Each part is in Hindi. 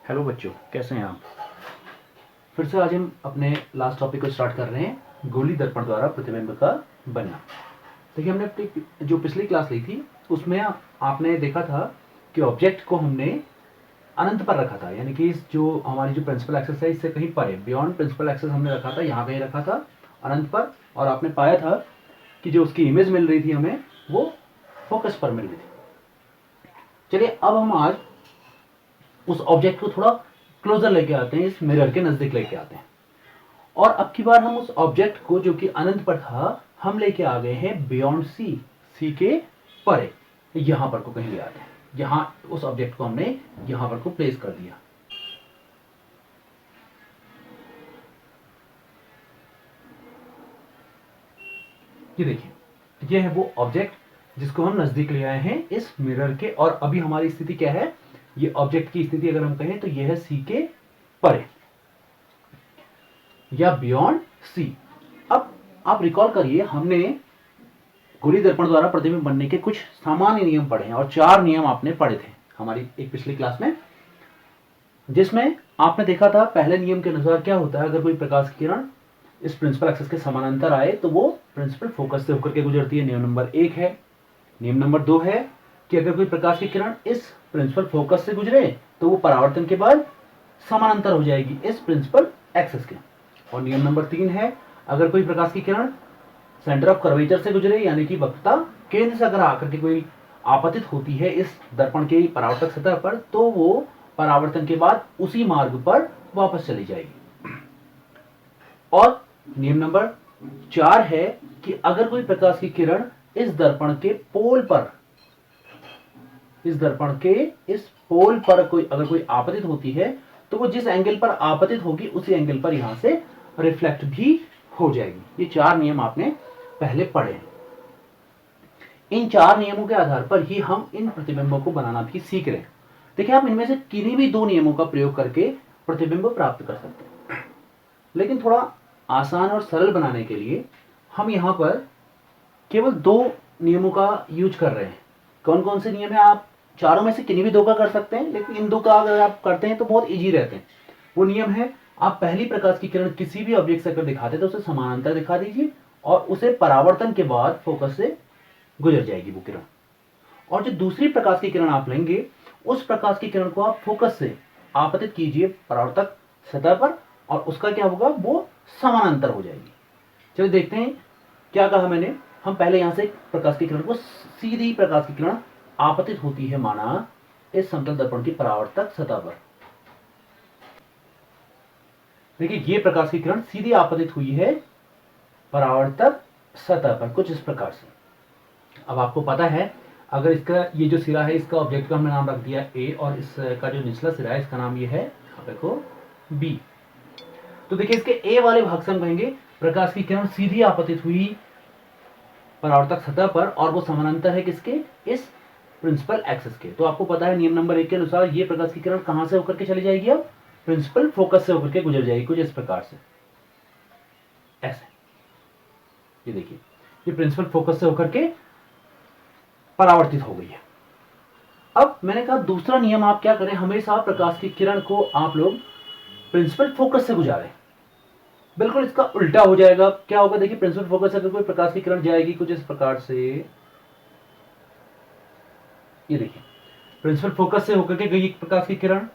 हेलो बच्चों, कैसे हैं आप। फिर से आज हम अपने लास्ट टॉपिक को स्टार्ट कर रहे हैं, गोली दर्पण द्वारा प्रतिबिंब का बनना। देखिए, हमने अपनी जो पिछली क्लास ली थी उसमें आपने देखा था कि ऑब्जेक्ट को हमने अनंत पर रखा था, यानी कि इस जो हमारी जो प्रिंसिपल एक्सेस है इससे कहीं परे बियॉन्ड प्रिंसिपल एक्सेस हमने रखा था, यहाँ कहीं रखा था अनंत पर। और आपने पाया था कि जो उसकी इमेज मिल रही थी हमें वो फोकस पर मिल रही थी। चलिए अब हम आज उस ऑब्जेक्ट को थोड़ा क्लोजर लेके आते हैं, इस मिरर के नजदीक लेके आते हैं। और अब की बार हम उस ऑब्जेक्ट को जो कि अनंत पर था हम लेके आ गए हैं बियॉन्ड सी, सी के परे, यहां पर को कहीं ले आते हैं। यहां उस ऑब्जेक्ट को हमने यहां पर को प्लेस कर दिया। ये देखिए, ये है वो ऑब्जेक्ट जिसको हम नजदीक ले आए हैं इस मिरर के। और अभी हमारी स्थिति क्या है, ये ऑब्जेक्ट की स्थिति अगर हम कहें तो यह है सी के परे या बियॉन्ड सी। अब आप रिकॉल करिए, हमने गोली दर्पण द्वारा प्रतिबिंब बनने के कुछ सामान्य नियम पढ़े हैं और 4 नियम आपने पढ़े थे हमारी एक पिछली क्लास में, जिसमें आपने देखा था पहले नियम के अनुसार क्या होता है, अगर कोई प्रकाश की किरण इस प्रिंसिपल एक्सेस के समानांतर आए तो वो प्रिंसिपल फोकस से होकर के गुजरती है। नियम नंबर 1 है। नियम नंबर 2 है कि अगर कोई प्रकाश की किरण इस प्रिंसिपल फोकस से गुजरे तो वो परावर्तन के बाद समानांतर हो जाएगी इस प्रिंसिपल एक्सेस के। और नियम नंबर 3 है, अगर कोई प्रकाश की किरण सेंटर ऑफ कर्वेचर से गुजरे यानी कि वक्रता केंद्र से अगर आकर के कोई आपतित होती है इस दर्पण के परावर्तक सतह पर तो वो परावर्तन के बाद उसी मार्ग पर वापस चली जाएगी। और नियम नंबर 4 है कि अगर कोई प्रकाश की किरण इस दर्पण के पोल पर, इस दर्पण के इस पोल पर अगर कोई आपतित होती है तो वो जिस एंगल पर आपतित होगी उसी एंगल पर यहां से रिफ्लेक्ट भी हो जाएगी। ये 4 नियम आपने पहले पढ़े हैं। इन 4 नियमों के आधार पर ही हम इन प्रतिबिंबों को बनाना भी सीख रहे हैं। देखिए, आप इनमें से किन्हीं भी 2 नियमों का प्रयोग करके प्रतिबिंब प्राप्त कर सकते हैं, लेकिन थोड़ा आसान और सरल बनाने के लिए हम यहां पर केवल 2 नियमों का यूज कर रहे हैं। कौन कौन से नियम है, आप चारों में से किन्हीं भी 2 का कर सकते हैं, लेकिन इन 2 का अगर आप करते हैं तो बहुत इजी रहते हैं। वो नियम है, आप पहली प्रकाश की किरण किसी भी ऑब्जेक्ट से अगर दिखाते तो उसे समानांतर दिखा दीजिए और उसे परावर्तन के बाद फोकस से गुजर जाएगी वो किरण। और जो दूसरी प्रकाश की किरण आप लेंगे उस प्रकाश की किरण को आप फोकस से आपतित कीजिए परावर्तक सतह पर और उसका क्या होगा, वो समानांतर हो जाएगी। चलिए देखते हैं क्या कहा मैंने। हम पहले यहां से प्रकाश की किरण को, सीधी प्रकाश की किरण आपतित होती है माना इस समतल दर्पण की परावर्तक सतह पर। देखिए, ये प्रकाश की किरण सीधी आपतित हुई है परावर्तक सतह पर कुछ इस प्रकार से। अब आपको पता है, अगर इसका ये जो सिरा है इसका ऑब्जेक्ट का हमने नाम रख दिया ए और इसका जो निचला सिरा है इसका नाम ये है, देखो, बी। तो देखिए, इसके ए वाले भाग से हम कहेंगे प्रकाश की किरण सीधी आपतित हुई परावर्तक सतह पर और वो समानांतर है किसके, इस प्रिंसिपल एक्सिस के। तो आपको पता है नियम नंबर 1 के अनुसार ये प्रकाश की किरण कहां से होकर के चली जाएगी, अब प्रिंसिपल फोकस से होकर के गुजर जाएगी कुछ इस प्रकार से, ऐसे। ये देखिए, ये प्रिंसिपल फोकस से होकर के परावर्तित हो गई है। अब मैंने कहा दूसरा नियम आप क्या करें, हमेशा प्रकाश की किरण को आप लोग प्रिंसिपल फोकस से गुजारें। बिल्कुल इसका उल्टा हो जाएगा। क्या होगा, देखिए, प्रिंसिपल फोकस से अगर कोई प्रकाश की किरण जाएगी कुछ इस प्रकार से, ये देखिए, प्रिंसिपल फोकस से होकर के गई प्रकाश की किरण,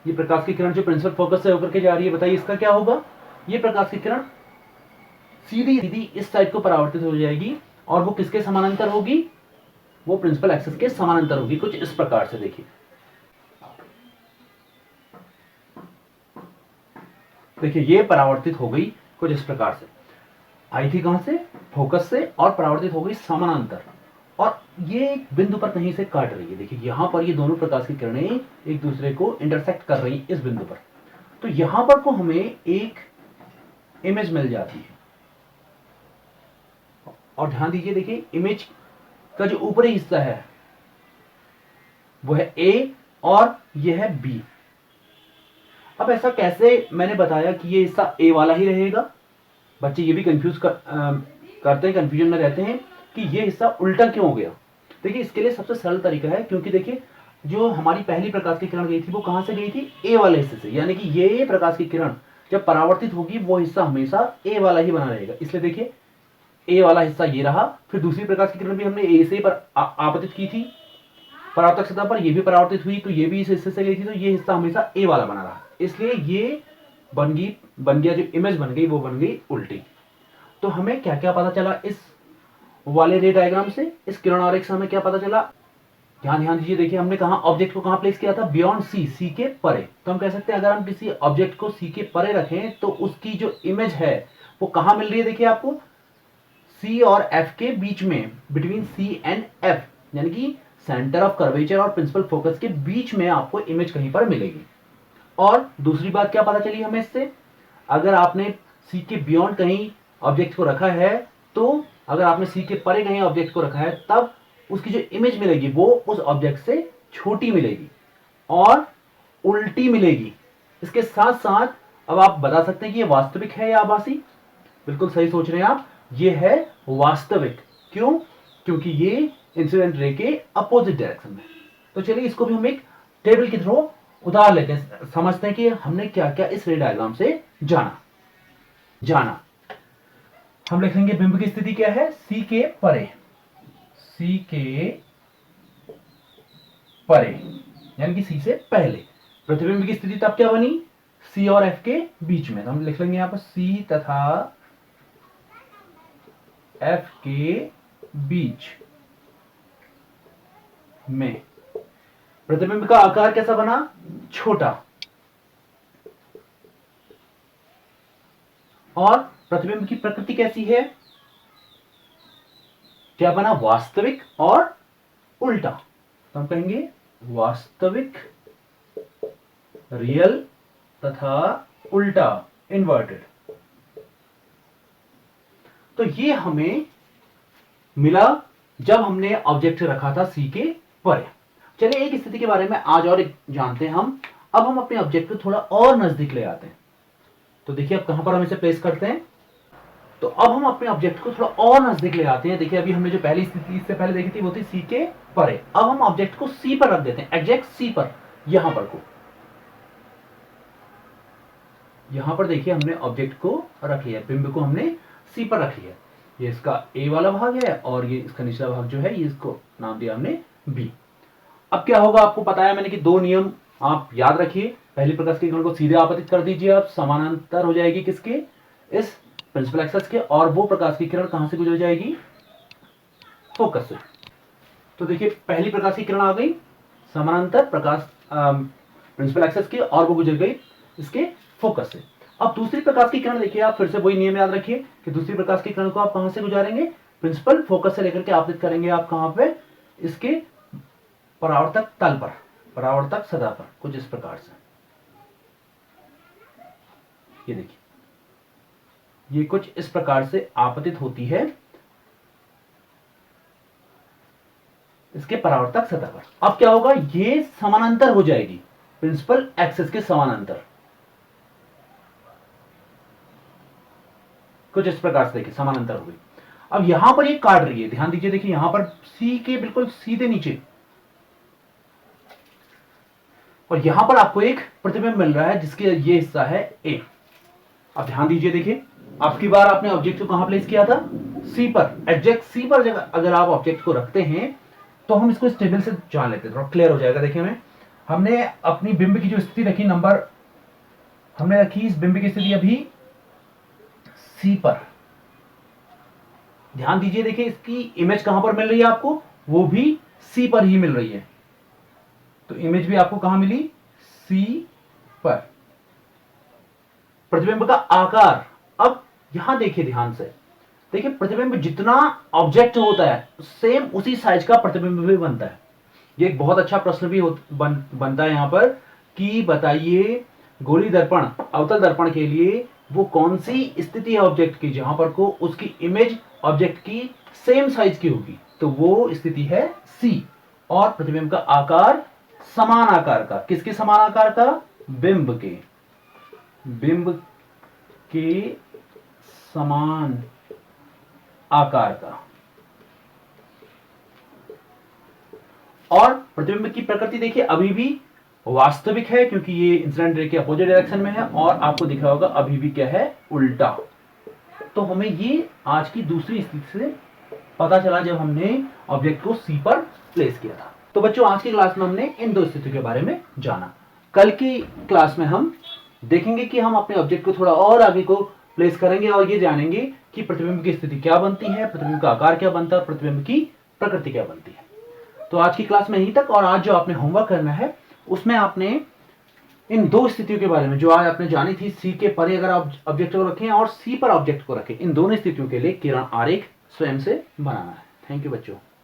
ये प्रकाश की किरण जो प्रिंसिपल फोकस से होकर के जा रही है, बताइए इसका क्या होगा। ये प्रकाश की किरण सीधी सीधी इस साइड को परावर्तित हो जाएगी और वो किसके समानांतर होगी, वो प्रिंसिपल एक्सिस के समानांतर होगी कुछ इस प्रकार से। देखिए, देखिए, ये परावर्तित हो गई कुछ इस प्रकार से, आई थी कहां से, फोकस से, और परावर्तित हो गई समानांतर। और ये एक बिंदु पर कहीं से काट रही है। देखिए, यहां पर ये दोनों प्रकाश की किरणें एक दूसरे को इंटरसेक्ट कर रही इस बिंदु पर। तो यहां पर को हमें एक इमेज मिल जाती है। और ध्यान दीजिए, देखिए, इमेज का जो ऊपरी हिस्सा है वो है ए और यह है बी। अब ऐसा कैसे, मैंने बताया कि ये हिस्सा ए वाला ही रहेगा। बच्चे ये भी करते हैं, कंफ्यूजन में रहते हैं कि ये हिस्सा उल्टा क्यों हो गया। देखिए, इसके लिए सबसे सरल तरीका है, क्योंकि देखिए जो हमारी पहली प्रकाश की किरण गई थी वो कहां से गई थी, ए वाले हिस्से से, यानी कि ये प्रकाश की किरण जब परावर्तित होगी वो हिस्सा हमेशा ए वाला ही बना रहेगा। इसलिए देखिए ए वाला हिस्सा ये रहा, फिर दूसरी प्रकाश की किरण भी हमने ए से पर आपतित की थी परावर्तक सतह पर, ये भी परावर्तित हुई तो ये भी इस हिस्से से गई थी, तो ये हिस्सा हमेशा ए वाला बना रहा, इसलिए ये बन गया जो इमेज बन गई वो बन गई उल्टी। तो हमें क्या क्या पता चला इस वाले रे डायग्राम से, इस किरण आरेख से हमें क्या पता चला, यहां ध्यान दीजिए। देखिए हमने कहा ऑब्जेक्ट को कहां प्लेस किया था, बियॉन्ड सी, सी के परे। तो हम कह सकते हैं अगर हम किसी ऑब्जेक्ट को सी के परे रखें तो उसकी जो इमेज है वो कहां मिल रही है, देखिए आपको सी और एफ के बीच में, बिटवीन सी एंड एफ, यानी कि सेंटर ऑफ कर्वेचर और प्रिंसिपल फोकस के बीच में आपको इमेज कहीं पर मिलेगी। और दूसरी बात क्या पता चली हमें इससे, अगर आपने सी के बियॉन्ड कहीं ऑब्जेक्ट को रखा है, तो अगर आपने सी के परे कहीं ऑब्जेक्ट को रखा है तब उसकी जो इमेज मिलेगी वो उस ऑब्जेक्ट से छोटी मिलेगी और उल्टी मिलेगी। इसके साथ साथ अब आप बता सकते हैं कि ये वास्तविक है या आभासी। बिल्कुल सही सोच रहे हैं आप, ये है वास्तविक। क्यों, क्योंकि ये इंसिडेंट रे के अपोजिट डायरेक्शन में। तो चलिए इसको भी हम एक टेबल के थ्रू उतार लेते हैं, समझते हैं कि हमने क्या क्या इस रे डायग्राम से जाना। हम लिखेंगे बिंब की स्थिति क्या है, सी के परे, सी के परे यानी कि सी से पहले। प्रतिबिंब की स्थिति तब क्या बनी, सी और एफ के बीच में। तो हम लिख लेंगे यहां पर सी तथा एफ के बीच में। प्रतिबिंब का आकार कैसा बना, छोटा। और प्रतिबिंब की प्रकृति कैसी है, क्या बना, वास्तविक और उल्टा। तो हम कहेंगे वास्तविक, रियल तथा उल्टा, इन्वर्टेड। तो ये हमें मिला जब हमने ऑब्जेक्ट रखा था सी के परे। चलिए एक स्थिति के बारे में आज और एक जानते हैं हम। अब हम अपने ऑब्जेक्ट को थोड़ा और नजदीक ले आते हैं। तो देखिए अब कहां पर हम इसे प्लेस करते हैं, तो अब हम अपने ऑब्जेक्ट को थोड़ा और नजदीक ले आते हैं। देखिए अभी हमने जो पहली स्थिति इससे पहले देखी थी वो थी सी के परे। अब हम ऑब्जेक्ट को सी पर रख देते हैं, एग्जैक्ट सी पर, यहां पर को, यहां पर देखिए हमने ऑब्जेक्ट को रख लिया, बिंब को हमने सी पर रख लिया। ये इसका ए वाला भाग है और ये इसका निचला भाग जो है ये इसको नाम दिया हमने बी। अब क्या होगा, आपको बताया मैंने कि दो नियम आप याद रखिए। पहली प्रकाश की किरण को सीधे आपतित कर दीजिए, आप समानांतर हो जाएगी किसके, इस प्रिंसिपल एक्सिस के, और वो प्रकाश की किरण कहां से गुजर जाएगी, फोकस से। तो देखिए पहली प्रकाश की किरण आ गई समानांतर प्रकाश प्रिंसिपल एक्सिस के, और वो गुजर गई इसके फोकस से। अब दूसरी प्रकाश की किरण देखिए, आप फिर से वही नियम याद रखिए कि दूसरी प्रकाश की किरण को आप कहां से गुजारेंगे, प्रिंसिपल फोकस से लेकर के आपतित करेंगे आप कहां पे, इसके परावर्तक तल पर, परावर्तक सतह पर, कुछ इस प्रकार से। ये देखिए ये कुछ इस प्रकार से आपतित होती है इसके परावर्तक सतह पर। अब क्या होगा, ये समानांतर हो जाएगी प्रिंसिपल एक्सिस के समानांतर, कुछ इस प्रकार से देखिए समानांतर हो गई। अब यहां पर ये काट रही है, ध्यान दीजिए, देखिए यहां पर सी के बिल्कुल सीधे नीचे, और यहां पर आपको एक प्रतिबिंब मिल रहा है जिसके ये हिस्सा है ए। अब ध्यान दीजिए, देखिए आपकी बार आपने ऑब्जेक्ट को कहां प्लेस किया था, सी पर, एग्जैक्ट सी पर अगर आप ऑब्जेक्ट को रखते हैं तो हम इसको इस टेबल से जान लेते हैं, थोड़ा क्लियर हो जाएगा। देखिए हमने अपनी बिंब की जो स्थिति रखी, नंबर हमने रखी इस बिंब की स्थिति अभी सी पर। ध्यान दीजिए, देखिए इसकी इमेज कहां पर मिल रही है आपको, वो भी सी पर ही मिल रही है। तो इमेज भी आपको कहां मिली, सी पर। प्रतिबिंब का आकार, अब यहां देखिए ध्यान से, देखिए प्रतिबिंब जितना ऑब्जेक्ट होता है सेम उसी साइज का प्रतिबिंब भी बनता है। ये एक बहुत अच्छा प्रश्न भी बनता है यहां पर कि बताइए गोली दर्पण, अवतल दर्पण के लिए वो कौन सी स्थिति है ऑब्जेक्ट की जहां पर को उसकी इमेज ऑब्जेक्ट की सेम साइज की होगी, तो वो स्थिति है सी। और प्रतिबिंब का आकार समान आकार का, किसके समान आकार का, बिंब के समान आकार का। और प्रतिबिंब की प्रकृति देखिए अभी भी वास्तविक है क्योंकि ये इंसिडेंट रे के अपोजिट डायरेक्शन में है, और आपको दिख रहा होगा अभी भी क्या है, उल्टा। तो हमें ये आज की दूसरी स्थिति से पता चला जब हमने ऑब्जेक्ट को सी पर प्लेस किया था। तो बच्चों आज की क्लास में हमने इन दो स्थितियों के बारे में जाना। कल की क्लास में हम देखेंगे कि हम अपने ऑब्जेक्ट को थोड़ा और आगे को प्लेस करेंगे और ये जानेंगे कि प्रतिबिंब की स्थिति क्या बनती है, प्रतिबिंब का आकार क्या बनता है, प्रतिबिंब की प्रकृति क्या बनती है। तो आज की क्लास में यहीं तक। और आज जो आपने होमवर्क करना है उसमें आपने इन दो स्थितियों के बारे में जो आज आपने जानी थी, सी के परे अगर आप ऑब्जेक्ट को रखें और सी पर ऑब्जेक्ट को रखें, इन दोनों स्थितियों के लिए किरण आरेख स्वयं से बनाना है। थैंक यू बच्चों।